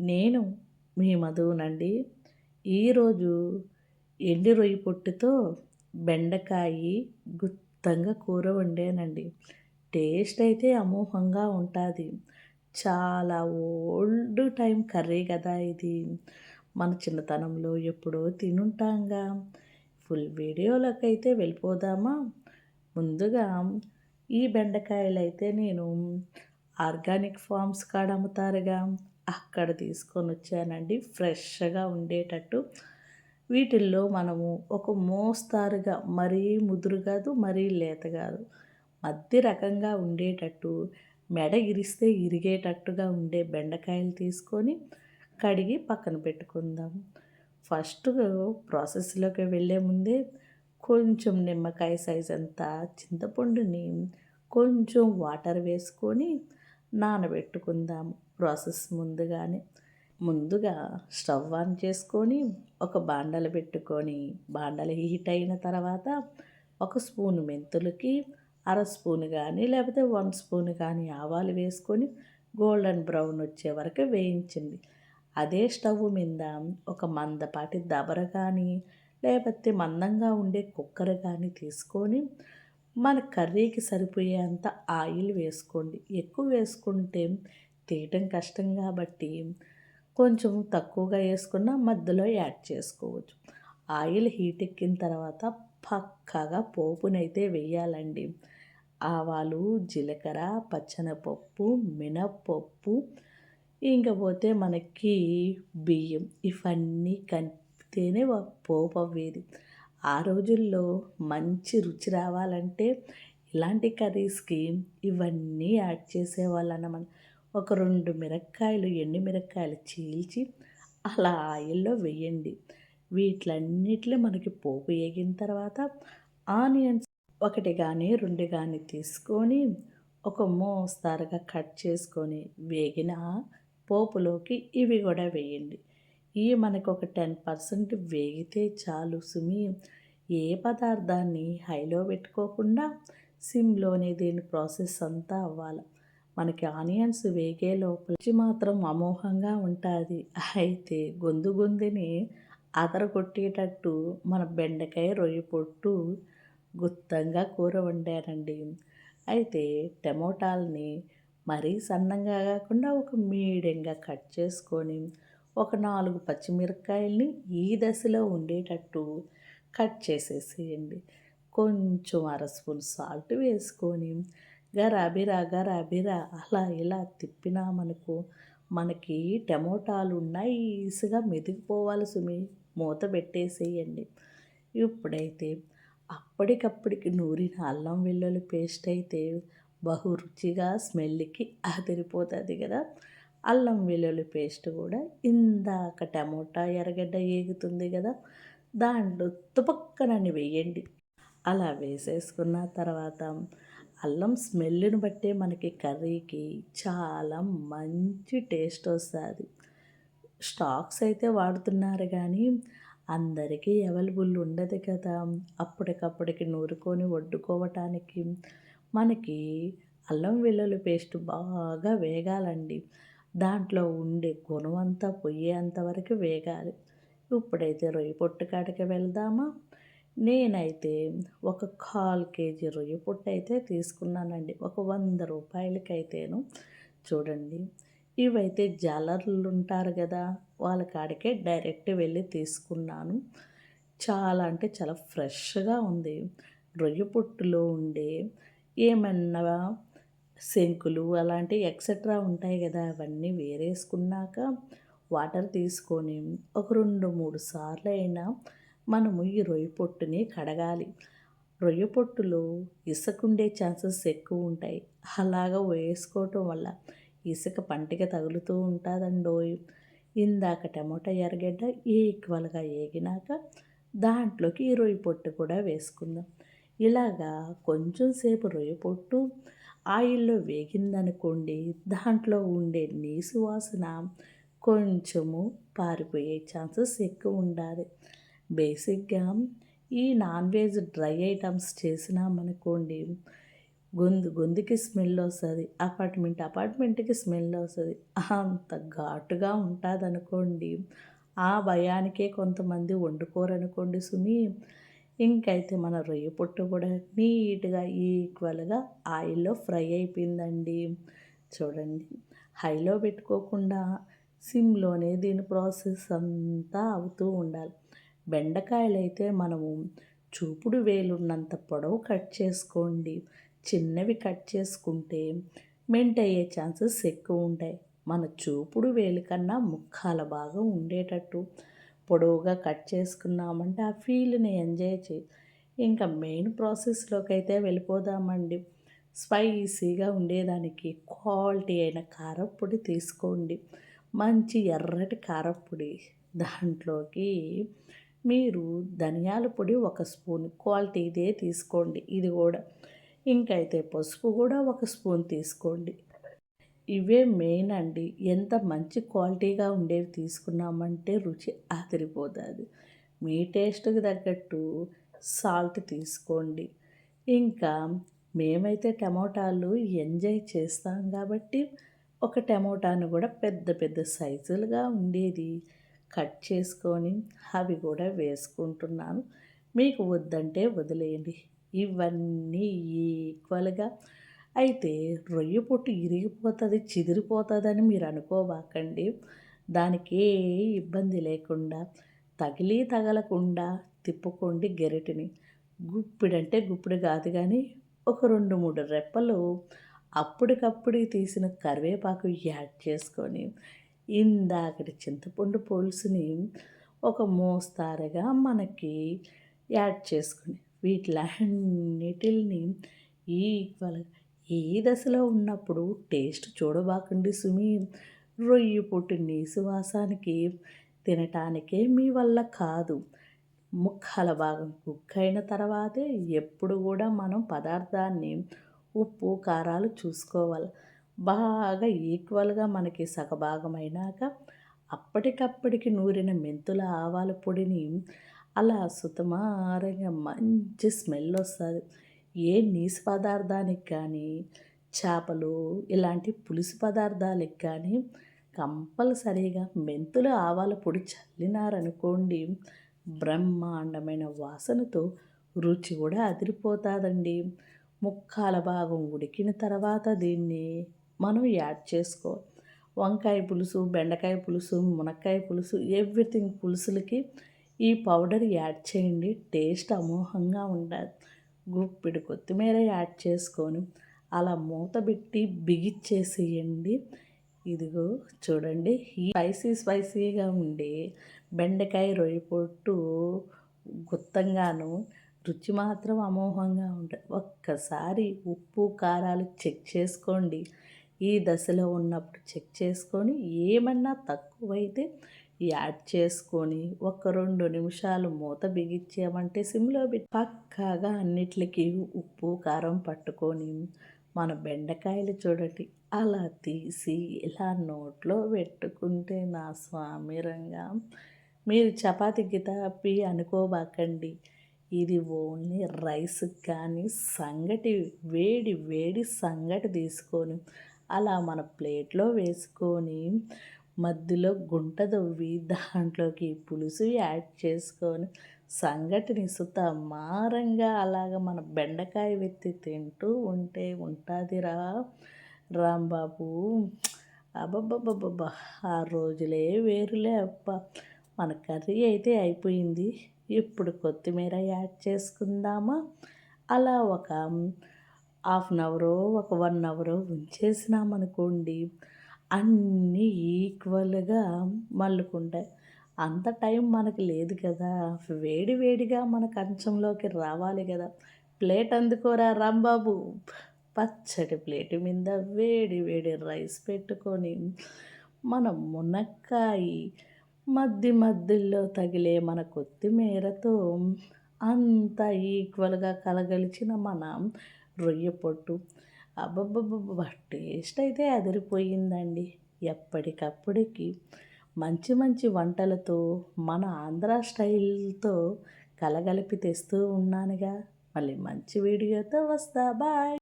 నేను మీ మధువునండి. ఈరోజు ఎండు రొయ్య పొట్టుతో బెండకాయి గుత్తంగా కూర వండానండి. టేస్ట్ అయితే అమోఘంగా ఉంటుంది. చాలా ఓల్డ్ టైం కర్రీ కదా ఇది. మన చిన్నతనంలో ఎప్పుడో తినుంటాంగా. ఫుల్ వీడియోలోకైతే వెళ్ళిపోదామా? ముందుగా ఈ బెండకాయలైతే నేను ఆర్గానిక్ ఫార్మ్స్ కాడ అమ్ముతారుగా, అక్కడ తీసుకొనొచ్చానండి. ఫ్రెష్‌గా ఉండేటట్టు. వీటిల్లో మనము ఒక మోస్తారుగా మరీ ముదురు కాదు, మరీ లేత కాదు. మధ్య రకంగా ఉండేటట్టు, మెడ ఇరిస్తే ఇరిగేటట్టుగా ఉండే బెండకాయలు తీసుకొని కడిగి పక్కన పెట్టుకుందాం. ఫస్ట్ ప్రాసెస్‌లోకి వెళ్ళే ముందే కొంచెం నిమ్మకాయ సైజ్ అంత చింతపండుని కొంచెం వాటర్ వేసుకొని నానబెట్టుకుందాము. ప్రాసెస్ ముందుగా స్టవ్ ఆన్ చేసుకొని ఒక బాండలు పెట్టుకొని, బాండలు హీట్ అయిన తర్వాత ఒక స్పూన్ మెంతులకి, అర స్పూన్ కానీ లేకపోతే 1 స్పూన్ కానీ ఆవాలు వేసుకొని గోల్డెన్ బ్రౌన్ వచ్చే వరకు వేయించండి. అదే స్టవ్ మీద ఒక మందపాటి దబర కానీ లేకపోతే మందంగా ఉండే కుక్కర్ కానీ తీసుకొని మన కర్రీకి సరిపోయేంత ఆయిల్ వేసుకోండి. ఎక్కువ వేసుకుంటే తీయటం కష్టం కాబట్టి కొంచెం తక్కువగా వేసుకున్న మధ్యలో యాడ్ చేసుకోవచ్చు. ఆయిల్ హీట్ ఎక్కిన తర్వాత పక్కాగా పోపునైతే వేయాలండి. ఆవాలు, జీలకర్ర, పచ్చెనపప్పు, మినప్పప్పు, ఇంకపోతే మనకి బియ్యం ఇవన్నీ కలిపితేనే పోపు అవ్వేది. ఆ రోజుల్లో మంచి రుచి రావాలంటే ఇలాంటి కర్రీస్కి ఇవన్నీ యాడ్ చేసేవాళ్ళన్నమాట. ఒక 2 మిరపకాయలు, ఎండు మిరపకాయలు చీల్చి అలా ఆయిల్లో వేయండి. వీటిలన్నిటిలో మనకి పోపు వేగిన తర్వాత ఆనియన్స్ ఒకటి కానీ 2 కానీ తీసుకొని ఒక మోస్తారుగా కట్ చేసుకొని వేగిన పోపులోకి ఇవి కూడా వేయండి. ఇవి మనకు ఒక 10% వేగితే చాలు సుమి. ఏ పదార్థాన్ని హైలో పెట్టుకోకుండా సిమ్లోనే దీని ప్రాసెస్ అంతా అవ్వాలి. మనకి ఆనియన్స్ వేగే లోపల రుచి మాత్రం అమోఘంగా ఉంటుంది. అయితే గొంతుని అదరగొట్టేటట్టు మన బెండకాయ రొయ్య పొట్టు గుత్తంగా కూర వండానండి. అయితే టమోటాలని మరీ సన్నంగా కాకుండా ఒక మీడియంగా కట్ చేసుకొని ఒక 4 పచ్చిమిరపకాయలని ఈ దశలో ఉండేటట్టు కట్ చేసేసేయండి. కొంచెం అర స్పూన్ సాల్ట్ వేసుకొని గరాబిరా అలా ఇలా తిప్పినామనుకో మనకి టమోటాలు నైస్‌గా మెదిగిపోవాలి సుమి. మూత పెట్టేసేయండి. ఇప్పుడైతే అప్పటికప్పటికి నూరిన అల్లం వెల్లుల్లి పేస్ట్ అయితే బహు రుచిగా స్మెల్‌కి అదిరిపోతుంది కదా! అల్లం వెల్లుల్లి పేస్ట్ కూడా ఇందాక టమోటా ఎర్రగడ్డ ఏగుతుంది కదా! దాంట్లో తుపక్కనని వేయండి. అలా వేసేసుకున్న తర్వాత అల్లం స్మెల్‌ని బట్టే మనకి కర్రీకి చాలా మంచి టేస్ట్ వస్తుంది. స్టాక్స్ అయితే వాడుతున్నారు కానీ అందరికీ అవైలబుల్ ఉండదు కదా! అప్పటికప్పటికి నూరుకొని వండుకోవటానికి మనకి అల్లం వెల్లుల్లి పేస్ట్ బాగా వేగాలండి. దాంట్లో ఉండే గుణం అంతా పోయేంత వరకు వేగాలి. ఇప్పుడైతే రొయ్య పొట్టు కాడికి వెళ్దామా? నేనైతే ఒక 1/4 కేజీ రొయ్య పొట్టు అయితే తీసుకున్నానండి. ఒక 100 రూపాయలకైతేను. చూడండి, ఇవైతే జాలర్లు ఉంటారు కదా, వాళ్ళ కాడికే డైరెక్ట్ వెళ్ళి తీసుకున్నాను. చాలా అంటే చాలా ఫ్రెష్‌గా ఉంది. రొయ్య పొట్టులో ఉండే ఏమన్నా శంకులు అలాంటివి ఎక్సెట్రా ఉంటాయి కదా, అవన్నీ వేరేసుకున్నాక వాటర్ తీసుకొని ఒక 2, 3 సార్లు అయినా మనము ఈ రొయ్య పొట్టుని కడగాలి. రొయ్య పొట్టులో ఇసుక ఉండే ఛాన్సెస్ ఎక్కువ ఉంటాయి. అలాగా వేసుకోవటం వల్ల ఇసుక పంటికి తగులుతూ ఉంటుందండోయ్. ఇందాక టమోటా ఎర్రగడ్డ ఈక్వల్గా ఏగినాక దాంట్లోకి ఈ రొయ్య పొట్టు కూడా వేసుకుందాం. ఇలాగా కొంచెం సేపు రొయ్య పొట్టు ఆయిల్లో వేగిందనుకోండి, దాంట్లో ఉండే నీసు వాసన కొంచెము పారిపోయే ఛాన్సెస్ ఎక్కువ ఉండాలి. బేసిక్గా ఈ నాన్ వెజ్ డ్రై ఐటమ్స్ చేసినామనుకోండి, గొంతుకి స్మెల్ వస్తుంది, అపార్ట్మెంట్కి స్మెల్ వస్తుంది. అంత ఘాటుగా ఉంటుంది అనుకోండి. ఆ భయానికే కొంతమంది వండుకోరనుకోండి సుమి. ఇంకైతే మన రొయ్య పొట్టు కూడా నీట్గా ఈక్వల్గా ఆయిల్లో ఫ్రై అయిపోయిందండి. చూడండి, హైలో పెట్టుకోకుండా సిమ్లోనే దీని ప్రాసెస్ అంతా అవుతూ ఉండాలి. బెండకాయలు అయితే మనము చూపుడు వేలున్నంత పొడవు కట్ చేసుకోండి. చిన్నవి కట్ చేసుకుంటే మెంట్ అయ్యే ఛాన్సెస్ ఎక్కువ ఉంటాయి. మన చూపుడు వేలు కన్నా ముక్కాల భాగం ఉండేటట్టు పొడవుగా కట్ చేసుకున్నామంటే ఆ ఫీల్ని ఎంజాయ్ చేయి. ఇంకా మెయిన్ ప్రాసెస్లోకి అయితే వెళ్ళిపోదామండి. స్పైసీగా ఉండేదానికి క్వాలిటీ అయిన కారప్పొడి తీసుకోండి. మంచి ఎర్రటి కారప్పొడి, దాంట్లోకి మీరు ధనియాల పొడి 1 స్పూన్ క్వాలిటీ ఇదే తీసుకోండి. ఇది కూడా ఇంకైతే పసుపు కూడా 1 స్పూన్ తీసుకోండి. ఇవే మెయిన్ అండి. ఎంత మంచి క్వాలిటీగా ఉండేవి తీసుకున్నామంటే రుచి అదిరిపోతుంది. మీ టేస్ట్కి తగ్గట్టు సాల్ట్ తీసుకోండి. ఇంకా మేమైతే టమోటాలు ఎంజాయ్ చేస్తాం కాబట్టి ఒక టమోటాను కూడా పెద్ద పెద్ద సైజులుగా ఉండేది కట్ చేసుకొని అవి కూడా వేసుకుంటున్నాను. మీకు వద్దంటే వదిలేయండి. ఇవన్నీ ఈక్వల్గా అయితే రొయ్య పొట్టు ఇరిగిపోతుంది, చిదిరిపోతుందని మీరు అనుకోబాకండి. దానికి ఏ ఇబ్బంది లేకుండా తగలకుండా తిప్పుకోండి గెరిటిని. గుప్పిడంటే గుప్పిడి కాదు కానీ ఒక 2-3 రెప్పలు అప్పటికప్పుడు తీసిన కరివేపాకు యాడ్ చేసుకొని ఇందాకటి చింతపండు పులుసుని ఒక మోస్తారుగా మనకి యాడ్ చేసుకొని వీటిలన్నిటిని ఈక్వల్గా ఈ దశలో ఉన్నప్పుడు టేస్ట్ చూడబాకండి సుమి. రొయ్య పొట్టు నీసు వాసానికి తినటానికే మీ వల్ల కాదు. ముక్కాల భాగం కుక్ అయిన తర్వాతే ఎప్పుడు కూడా మనం పదార్థాన్ని ఉప్పు కారాలు చూసుకోవాలి. బాగా ఈక్వల్గా మనకి సగభాగం అయినాక అప్పటికప్పటికి నూరిన మెంతుల ఆవాల పొడిని అలా సుతమారంగా మంచి స్మెల్ వస్తుంది. ఏ నీసు పదార్థానికి కానీ చేపలు ఇలాంటి పులుసు పదార్థాలకు కానీ కంపల్సరీగా మెంతుల ఆవాల పొడి చల్లినారనుకోండి, బ్రహ్మాండమైన వాసనతో రుచి కూడా అదిరిపోతుందండి. ముక్కాల భాగం ఉడికిన తర్వాత దీన్ని మనం యాడ్ చేసుకో. వంకాయ పులుసు, బెండకాయ పులుసు, మునక్కాయ పులుసు, ఎవ్రీథింగ్ పులుసులకి ఈ పౌడర్ యాడ్ చేయండి. టేస్ట్ అమోఘంగా ఉంటుంది. గుప్పిడి కొత్తిమీర యాడ్ చేసుకొని అలా మూత పెట్టి బిగిచ్చేసేయండి. ఇదిగో చూడండి, ఈ స్పైసీగా ఉండే బెండకాయ రొయ్య పొట్టు గుత్తంగాను రుచి మాత్రం అమోఘంగా ఉంటుంది. ఒక్కసారి ఉప్పు కారాలు చెక్ చేసుకోండి. ఈ దశలో ఉన్నప్పుడు చెక్ చేసుకొని ఏమన్నా తక్కువైతే యాడ్ చేసుకొని ఒక 2 నిమిషాలు మూత బిగించామంటే సిమ్లో పెట్టి పక్కాగా అన్నిటికీ ఉప్పు కారం పట్టుకొని మన బెండకాయలు చూడండి అలా తీసి ఇలా నోట్లో పెట్టుకుంటే నా స్వామిరంగా మీరు చపాతీ గితాపి అనుకోబాకండి. ఇది ఓన్లీ రైస్ కానీ సంగటి వేడి సంగటి తీసుకొని అలా మన ప్లేట్లో వేసుకొని మధ్యలో గుంట దవ్వి దాంట్లోకి పులుసు యాడ్ చేసుకొని సంగటిని సుతమారంగా అలాగ మన బెండకాయ వెత్తి తింటూ ఉంటే ఉంటుందిరా రాంబాబు. అబ్బబ్బబ్బబ్బబ్బా, ఆ రోజులే వేరులే అబ్బ. మన కర్రీ అయితే అయిపోయింది. ఇప్పుడు కొత్తిమీర యాడ్ చేసుకుందామా. అలా ఒక హాఫ్ అన్ అవరో ఒక 1 అవరో ఉంచేసినామనుకోండి, అన్నీ ఈక్వల్గా మల్లుకుంటాయి. అంత టైం మనకు లేదు కదా. వేడిగా మన కంచంలోకి రావాలి కదా. ప్లేట్ అందుకోరా రాంబాబు. పచ్చడి ప్లేటు మీద వేడి రైస్ పెట్టుకొని మన మునక్కాయ మధ్యలో తగిలే మన కొత్తిమీరతో అంతా ఈక్వల్గా కలగలిచిన మన రొయ్య పొట్టు అబ్బబ్బబ్బబ్బ, టేస్ట్ అయితే అదిరిపోయిందండి. ఎప్పటికప్పటికి మంచి వంటలతో మన ఆంధ్ర స్టైల్తో కలగలిపి తెస్తూ ఉన్నానుగా. మళ్ళీ మంచి వీడియోతో వస్తా. బాయ్.